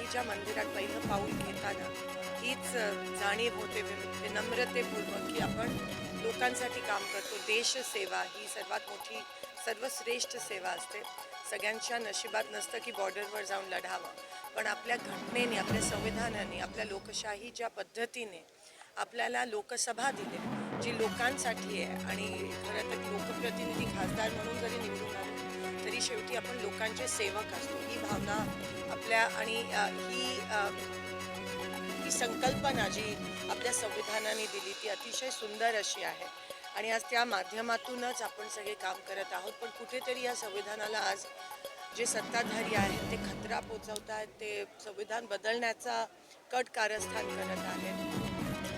लोकशाहीच्या मंदिरात पहिलं पाऊल घेताना हीच जाणीव होते विनम्रतेपूर्वक की आपण लोकांसाठी काम करतो. देशसेवा ही सर्वात मोठी सर्वश्रेष्ठ सेवा असते. सगळ्यांच्या नशिबात नसतं की बॉर्डरवर जाऊन लढावं, पण आपल्या घटनेने, आपल्या संविधानाने, आपल्या लोकशाहीच्या पद्धतीने आपल्याला लोकसभा दिली जी लोकांसाठी आहे. आणि खरं तर लोकप्रतिनिधी खासदार म्हणून जरी निवडून आलो तरी शेवटी आपण लोकांचे सेवक असतो. ही भावना आपल्या आणि ही संकल्पना जी आपल्या संविधानाने दिली ती अतिशय सुंदर अशी आहे. आणि आज त्या माध्यमातूनच आपण सगळे काम करत आहोत. पण कुठेतरी या संविधानाला आज जे सत्ताधारी आहेत ते खतरा पोचवत आहेत, ते संविधान बदलण्याचा कट कारस्थान करत आहेत.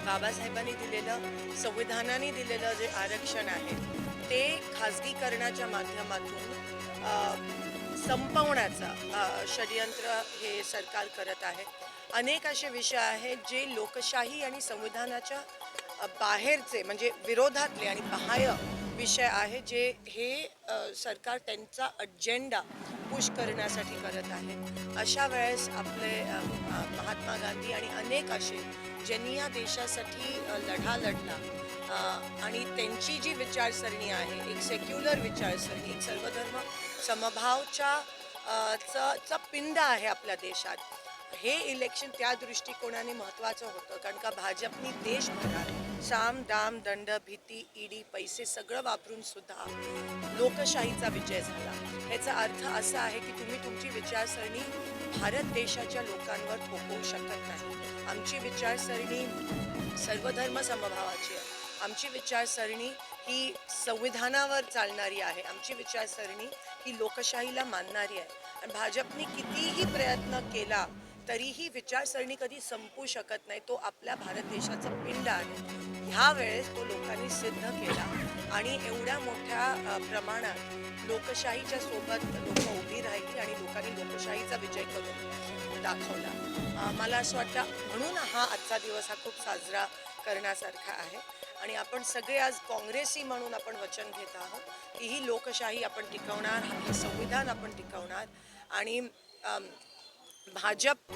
बाबासाहेबांनी दिलेलं, संविधानाने दिलेलं जे आरक्षण आहे ते खाजगीकरणाच्या माध्यमातून संपवण्याचं षडयंत्र हे सरकार करत आहे. अनेक असे विषय आहेत जे लोकशाही आणि संविधानाच्या बाहेरचे म्हणजे विरोधातले आणि बाह्य विषय आहे जे हे सरकार त्यांचा अजेंडा पुश करण्यासाठी करत आहे. अशा वेळेस आपले महात्मा गांधी आणि अनेक असे ज्यांनी या देशासाठी लढा लढला आणि त्यांची जी विचारसरणी आहे, एक सेक्युलर विचारसरणी, एक सर्वधर्म समभावच्या चा पिंड आहे आपल्या देशात. हे इलेक्शन त्या दृष्टिकोनाने महत्त्वाचं होतं, कारण का भाजपनी देशभरात साम दाम दंड भीती ईडी पैसे सगळं वापरून सुद्धा लोकशाहीचा विजय झाला. ह्याचा अर्थ असा आहे की तुम्ही तुमची विचारसरणी भारत देशाच्या लोकांवर थोपवू शकत नाही. आमची विचारसरणी सर्वधर्म समभावाची आहे. आमची विचारसरणी ही संविधानावर चालणारी आहे. आमची विचारसरणी ही लोकशाहीला मानणारी आहे. आणि भाजपने कितीही प्रयत्न केला तरीही विचारसरणी कधी संपू शकत नाही. तो आपल्या भारत देशाचा पिंड आहे. ह्या वेळेस तो लोकांनी सिद्ध केला आणि एवढ्या मोठ्या प्रमाणात लोकशाहीच्या सोबत लोक उभी राहिली आणि लोकांनी लोकशाहीचा विजय करून दाखवला. मला असं वाटतं म्हणून हा आजचा दिवस हा खूप साजरा करण्यासारखा आहे. आणि आपण सगळे आज काँग्रेसी म्हणून आपण वचन घेत आहोत की ही लोकशाही आपण टिकवणार, हे संविधान आपण टिकवणार. आणि भाजप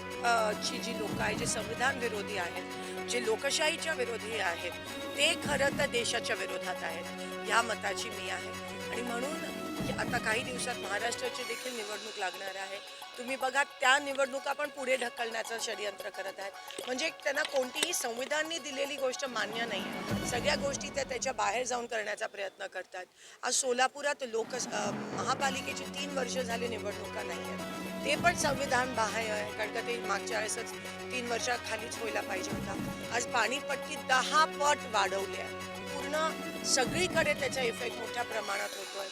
ची जी लोक आहेत, जे संविधान विरोधी आहेत, जे लोकशाहीच्या विरोधी आहेत, ते खरं तर देशाच्या विरोधात आहेत. या मताची मी आहे. आणि म्हणून आता काही दिवसात महाराष्ट्राची देखील निवडणूक लागणार आहे. तुम्ही बघा, त्या निवडणुका पण पुढे ढकलण्याचं षडयंत्र करत आहेत. म्हणजे त्यांना कोणतीही संविधानाने दिलेली गोष्ट मान्य नाही आहे. सगळ्या गोष्टी त्याच्या बाहेर जाऊन करण्याचा प्रयत्न करतात. आज सोलापुरात महापालिकेची 3 वर्ष झाली निवडणुका नाही आहेत. ते पण संविधान बाह्य आहे, कारण का ते मागच्या वेळेसच 3 वर्षाखालीच व्हायला पाहिजे होता. आज पाणीपट्टी 10 पट वाढवली आहे. पूर्ण सगळीकडे त्याचा इफेक्ट मोठ्या प्रमाणात होतोय.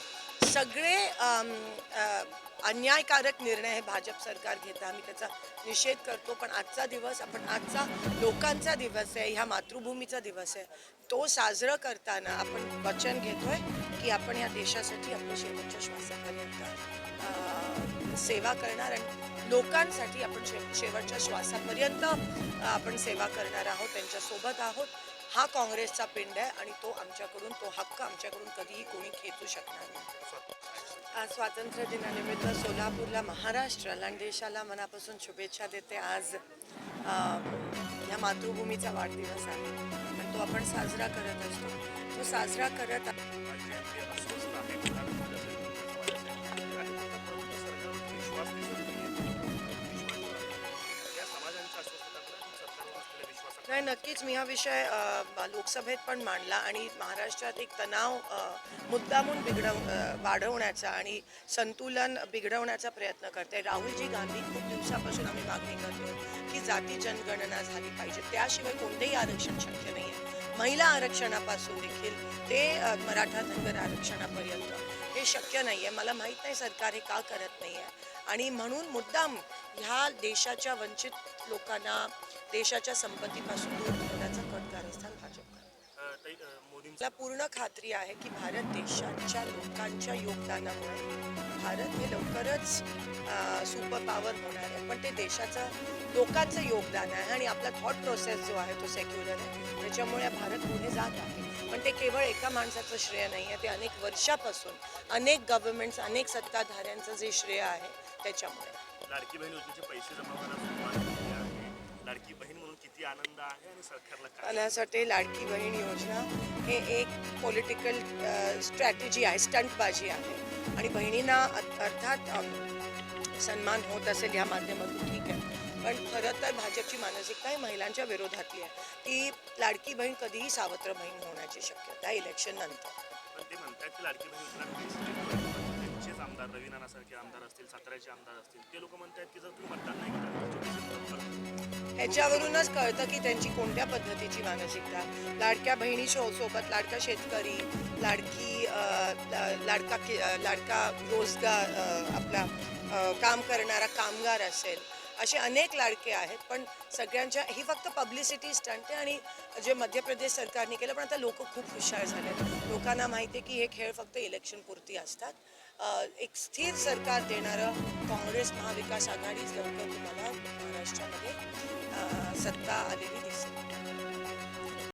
सगळे अन्यायकारक निर्णय हे भाजप सरकार घेतं. आम्ही त्याचा निषेध करतो. पण आजचा दिवस आजचा लोकांचा दिवस आहे, ह्या मातृभूमीचा दिवस आहे. तो साजरं करताना आपण वचन घेतोय की आपण या देशासाठी आपल्या शेवटच्या श्वासापर्यंत सेवा करणार आणि लोकांसाठी आपण शेवटच्या श्वासापर्यंत आपण सेवा करणार आहोत, त्यांच्यासोबत आहोत. हा काँग्रेसचा पिंड आहे आणि तो हक्क आमच्याकडून कधीही कोणी खेचू शकणार नाही. आज स्वातंत्र्य दिनानिमित्त सोलापूरला, महाराष्ट्राला आणि देशाला मनापासून शुभेच्छा देते. आज ह्या मातृभूमीचा वाढदिवस आहे आणि तो आपण साजरा करत असतो. तो साजरा करत नाही, नक्कीच मी हा विषय लोकसभेत पण मांडला आणि महाराष्ट्रात एक तणाव मुद्दामून वाढवण्याचा आणि संतुलन बिघडवण्याचा प्रयत्न करते. राहुलजी गांधी खूप दिवसापासून आम्ही मागणी करतो की जाती जनगणना झाली पाहिजे. त्याशिवाय कोणतेही आरक्षण शक्य नाही आहे. महिला आरक्षणापासून देखील ते मराठा धनगर आरक्षणापर्यंत हे शक्य नाही आहे. मला माहीत नाही सरकार हे का करत नाही आहे. आणि म्हणून मुद्दाम ह्या देशाच्या वंचित लोकांना देशाच्या संपत्तीपासून दूर ठेवण्याचा कट कारस्थान भाजप करतो. मला पूर्ण खात्री आहे की भारत देशाच्या लोकांच्या योगदानामुळे भारत हे लवकरच सुपर पॉवर होणार आहे. पण ते देशाचं लोकांचं योगदान आहे आणि आपला थॉट प्रोसेस जो आहे तो सेक्युलर आहे. त्याच्यामुळे भारत पुढे जात आहे. पण ते केवळ एका माणसाचं श्रेय नाही आहे. ते अनेक वर्षापासून अनेक गव्हर्नमेंट्स, अनेक सत्ताधाऱ्यांचं जे श्रेय आहे त्याच्यामुळे. लाडकी बहीण योजनेचे पैसे जमा करायला सुरुवात केली आहे. लाडकी बहीण म्हणून किती आनंद आहे आणि सरकारला काय? मला असं वाटते लाडकी बहीण योजना हे एक पॉलिटिकल स्ट्रॅटेजी आहे, स्टंटबाजी आहे आणि बहिणींना अर्थात सन्मान होत असेल या माध्यमातून ठीक आहे, पण खरं तर भाजपची मानसिकता ही महिलांच्या विरोधातली आहे की लाडकी बहीण कधीही सावत्र बहीण होण्याची शक्यता आहे इलेक्शन नंतर. पण ते म्हणतात की लाडकी बहीण योजना पैसे जे आहेत, त्यांचेच आमदार रवी नानासारखे आमदार असतील, साताऱ्याचे आमदार असतील, ते लोक म्हणतात की जर तुम्ही मतदान नाही केलं तर पैसे परत करतो. ह्याच्यावरूनच कळतं की त्यांची कोणत्या पद्धतीची मानसिकता आहे. लाडक्या बहिणी सोबत लाडका शेतकरी, लाडकी लाडका रोजगार, आपला काम करणारा कामगार असेल, असे अनेक लाडके आहेत. पण सगळ्यांच्या ही फक्त पब्लिसिटी स्टंट आहे आणि जे मध्य प्रदेश सरकारने केलं, पण आता लोक खूप हुशार झाले. लोकांना माहिती आहे की हे खेळ फक्त इलेक्शनपुरती असतात. एक स्थिर सरकार देणारं काँग्रेस महाविकास आघाडीच लवकर तुम्हाला महाराष्ट्रामध्ये सत्ता आलेली दिसते.